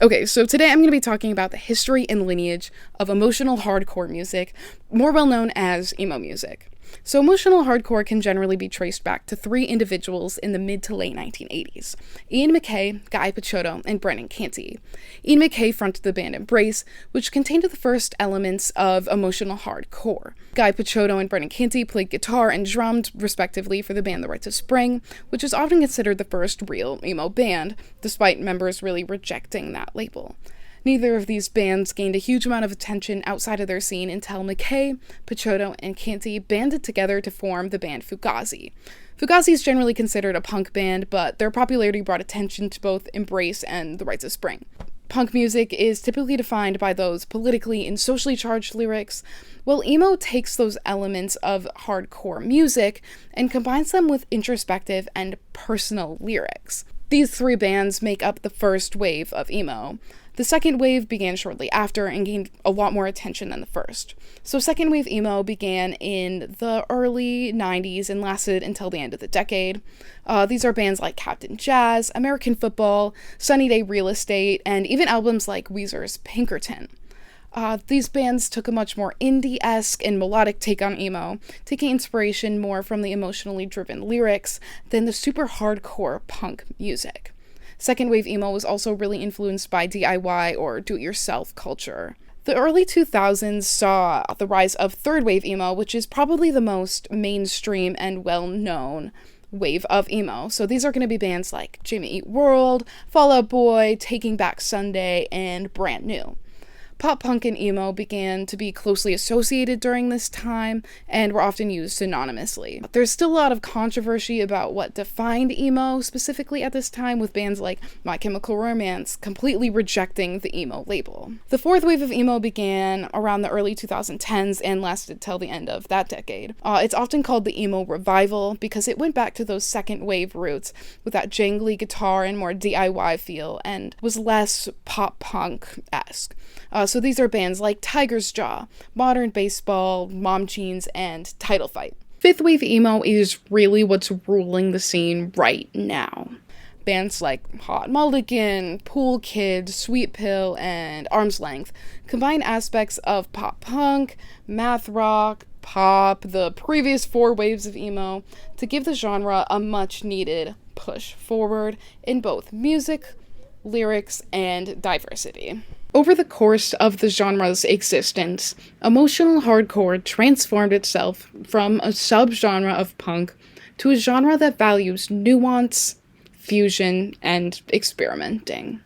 Okay, so today I'm going to be talking about the history and lineage of emotional hardcore music, more well known as emo music. So emotional hardcore can generally be traced back to three individuals in the mid to late 1980s: Ian MacKaye, Guy Picciotto, and Brendan Canty. Ian MacKaye fronted the band Embrace, which contained the first elements of emotional hardcore. Guy Picciotto and Brendan Canty played guitar and drummed, respectively, for the band The Rites of Spring, which is often considered the first real emo band, despite members really rejecting that label. Neither of these bands gained a huge amount of attention outside of their scene until MacKaye, Picciotto, and Canty banded together to form the band Fugazi. Fugazi is generally considered a punk band, but their popularity brought attention to both Embrace and The Rites of Spring. Punk music is typically defined by those politically and socially charged lyrics, while emo takes those elements of hardcore music and combines them with introspective and personal lyrics. These three bands make up the first wave of emo. The second wave began shortly after and gained a lot more attention than the first. So second wave emo began in the early 90s and lasted until the end of the decade. These are bands like Captain Jazz, American Football, Sunny Day Real Estate, and even albums like Weezer's Pinkerton. These bands took a much more indie-esque and melodic take on emo, taking inspiration more from the emotionally driven lyrics than the super hardcore punk music. Second wave emo was also really influenced by DIY or do-it-yourself culture. The early 2000s saw the rise of third wave emo, which is probably the most mainstream and well-known wave of emo. So these are going to be bands like Jimmy Eat World, Fall Out Boy, Taking Back Sunday, and Brand New. Pop punk and emo began to be closely associated during this time and were often used synonymously. There's still a lot of controversy about what defined emo specifically at this time, with bands like My Chemical Romance completely rejecting the emo label. The fourth wave of emo began around the early 2010s and lasted till the end of that decade. It's often called the emo revival because it went back to those second wave roots with that jangly guitar and more DIY feel and was less pop punk-esque. So these are bands like Tiger's Jaw, Modern Baseball, Mom Jeans, and Title Fight. Fifth wave emo is really what's ruling the scene right now. Bands like Hot Mulligan, Pool Kid, Sweet Pill, and Arm's Length combine aspects of pop punk, math rock, pop, the previous four waves of emo, to give the genre a much needed push forward in both music, lyrics, and diversity. Over the course of the genre's existence, emotional hardcore transformed itself from a subgenre of punk to a genre that values nuance, fusion, and experimenting.